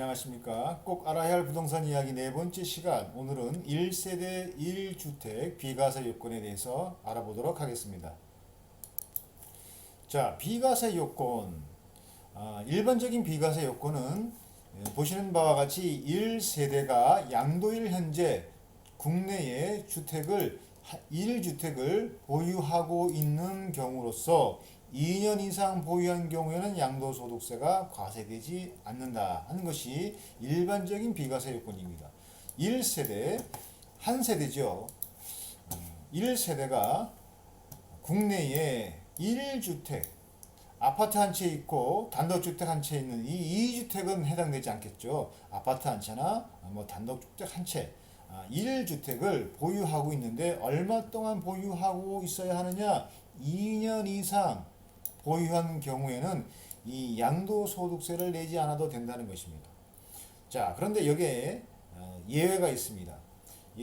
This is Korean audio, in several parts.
안녕하십니까. 꼭 알아야 할 부동산 이야기 네 번째 시간. 오늘은 1세대 1주택 비과세 요건에 대해서 알아보도록 하겠습니다. 자, 비과세 요건. 일반적인 비과세 요건은 보시는 바와 같이 1세대가 양도일 현재 국내에 1주택을 보유하고 있는 경우로서 2년 이상 보유한 경우에는 양도소득세가 과세되지 않는다 하는 것이 일반적인 비과세 요건입니다. 1세대, 한 세대죠. 1세대가 국내에 1주택, 아파트 한 채 있고 단독주택 한 채 있는 이 2주택은 해당되지 않겠죠. 아파트 한 채나 단독주택 한 채. 1주택을 보유하고 있는데 얼마 동안 보유하고 있어야 하느냐? 2년 이상 보유한 경우에는 이 양도소득세를 내지 않아도 된다는 것입니다. 자, 그런데 여기에 예외가 있습니다.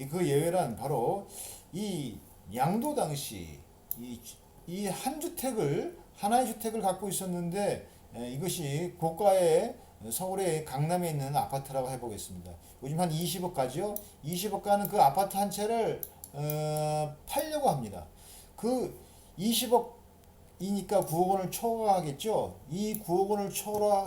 그 예외란 바로 이 양도 당시 이 한 주택을 하나의 주택을 갖고 있었는데 이것이 고가의 서울의 강남에 있는 아파트라고 해보겠습니다. 요즘 한 20억 가죠. 20억 가는 그 아파트 한 채를 팔려고 합니다. 그 20억이니까 9억 원을 초과하겠죠. 이 9억 원을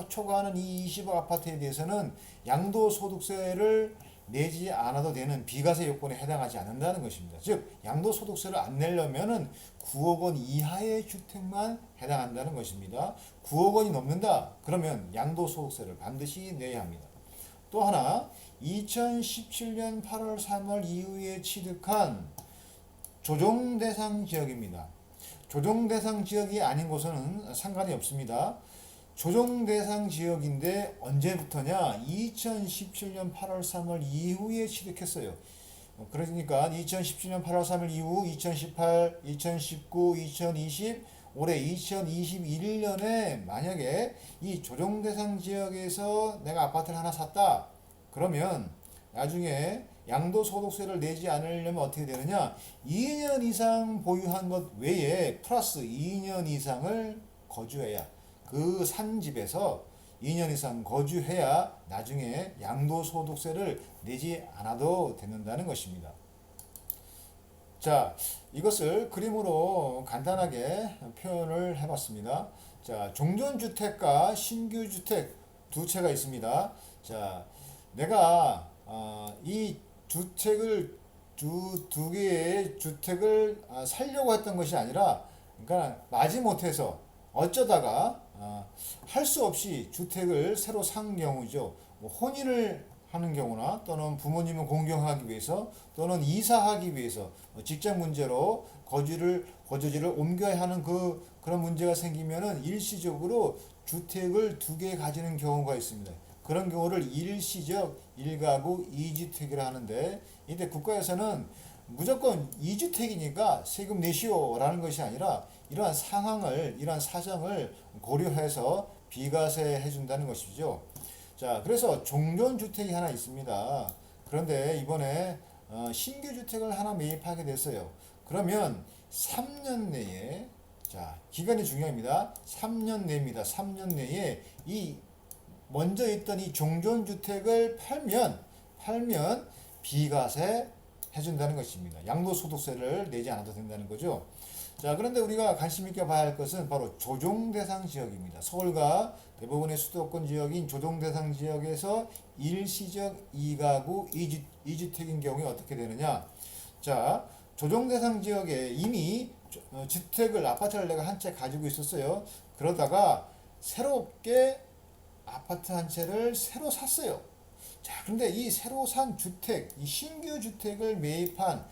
초과하는 이 20억 아파트에 대해서는 양도소득세를 내지 않아도 되는 비과세 요건에 해당하지 않는다는 것입니다. 즉 양도소득세를 안 내려면은 9억 원 이하의 주택만 해당한다는 것입니다. 9억 원이 넘는다 그러면 양도소득세를 반드시 내야 합니다. 또 하나 2017년 8월 3월 이후에 취득한 조정대상 지역입니다. 조정대상 지역이 아닌 곳은 상관이 없습니다. 조정대상 지역인데 언제부터냐? 2017년 8월 3월 이후에 취득했어요. 그러니까 2017년 8월 3일 이후 2018, 2019, 2020, 올해 2021년에 만약에 이 조정대상 지역에서 내가 아파트를 하나 샀다. 그러면 나중에 양도소득세를 내지 않으려면 어떻게 되느냐? 2년 이상 보유한 것 외에 플러스 2년 이상을 거주해야 그 산 집에서 2년 이상 거주해야 나중에 양도소득세를 내지 않아도 된다는 것입니다. 자, 이것을 그림으로 간단하게 표현을 해봤습니다. 자, 종전주택과 신규주택 두 채가 있습니다. 자, 내가 이 주택을 두 개의 주택을 살려고 했던 것이 아니라, 그러니까 마지못해서 어쩌다가 할 수 없이 주택을 새로 산 경우죠. 뭐 혼인을 하는 경우나 또는 부모님을 공경하기 위해서 또는 이사하기 위해서 직장 문제로 거주지를 옮겨야 하는 그런 문제가 생기면은 일시적으로 주택을 두 개 가지는 경우가 있습니다. 그런 경우를 일시적 1가구 2주택이라 하는데, 이때 국가에서는 무조건 2주택이니까 세금 내시오라는 것이 아니라 이러한 상황을, 이러한 사정을 고려해서 비과세 해준다는 것이죠. 자, 그래서 종전주택이 하나 있습니다. 그런데 이번에 신규 주택을 하나 매입하게 됐어요. 그러면 3년 내에, 자, 기간이 중요합니다. 3년 내입니다. 3년 내에 이 먼저 있던 이 종전주택을 팔면 비과세 해준다는 것입니다. 양도소득세를 내지 않아도 된다는 거죠. 자, 그런데 우리가 관심 있게 봐야 할 것은 바로 조정대상 지역입니다. 서울과 대부분의 수도권 지역인 조정대상 지역에서 일시적 2가구 2주택인 경우에 어떻게 되느냐? 자, 조정대상 지역에 이미 주택을, 아파트를 내가 한 채 가지고 있었어요. 그러다가 새롭게 아파트 한 채를 새로 샀어요. 자, 근데 이 새로 산 주택, 이 신규 주택을 매입한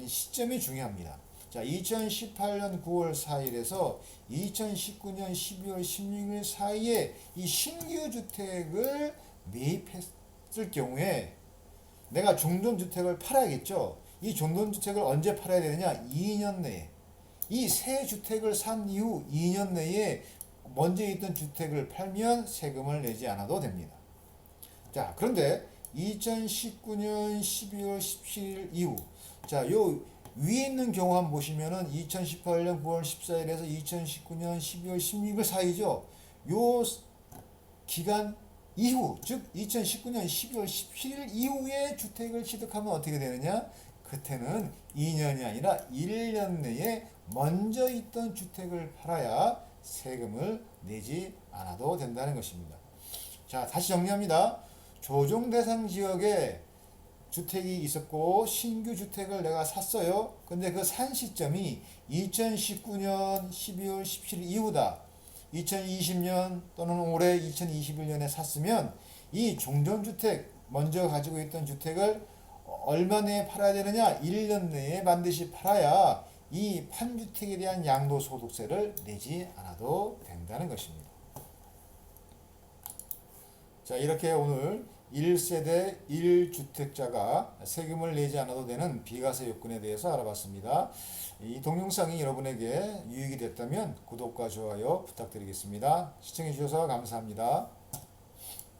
시점이 중요합니다. 자, 2018년 9월 4일에서 2019년 12월 16일 사이에 이 신규 주택을 매입했을 경우에 내가 종전주택을 팔아야겠죠. 이 종전주택을 언제 팔아야 되느냐? 2년 내에. 이 새 주택을 산 이후 2년 내에 먼저 있던 주택을 팔면 세금을 내지 않아도 됩니다. 자, 그런데 2019년 12월 17일 이후, 자, 요 위에 있는 경우 한번 보시면은 2018년 9월 14일에서 2019년 12월 16일 사이죠. 요 기간 이후, 즉 2019년 12월 17일 이후에 주택을 취득하면 어떻게 되느냐? 그때는 2년이 아니라 1년 내에 먼저 있던 주택을 팔아야 세금을 내지 않아도 된다는 것입니다. 자, 다시 정리합니다. 조정 대상 지역에 주택이 있었고 신규 주택을 내가 샀어요. 근데 그 산 시점이 2019년 12월 17일 이후다. 2020년 또는 올해 2021년에 샀으면 이 종전주택 먼저 가지고 있던 주택을 얼마 내에 팔아야 되느냐? 1년 내에 반드시 팔아야 이 판주택에 대한 양도소득세를 내지 않아도 된다는 것입니다. 자, 이렇게 오늘 1세대 1주택자가 세금을 내지 않아도 되는 비과세 요건에 대해서 알아봤습니다. 이 동영상이 여러분에게 유익이 됐다면 구독과 좋아요 부탁드리겠습니다. 시청해 주셔서 감사합니다.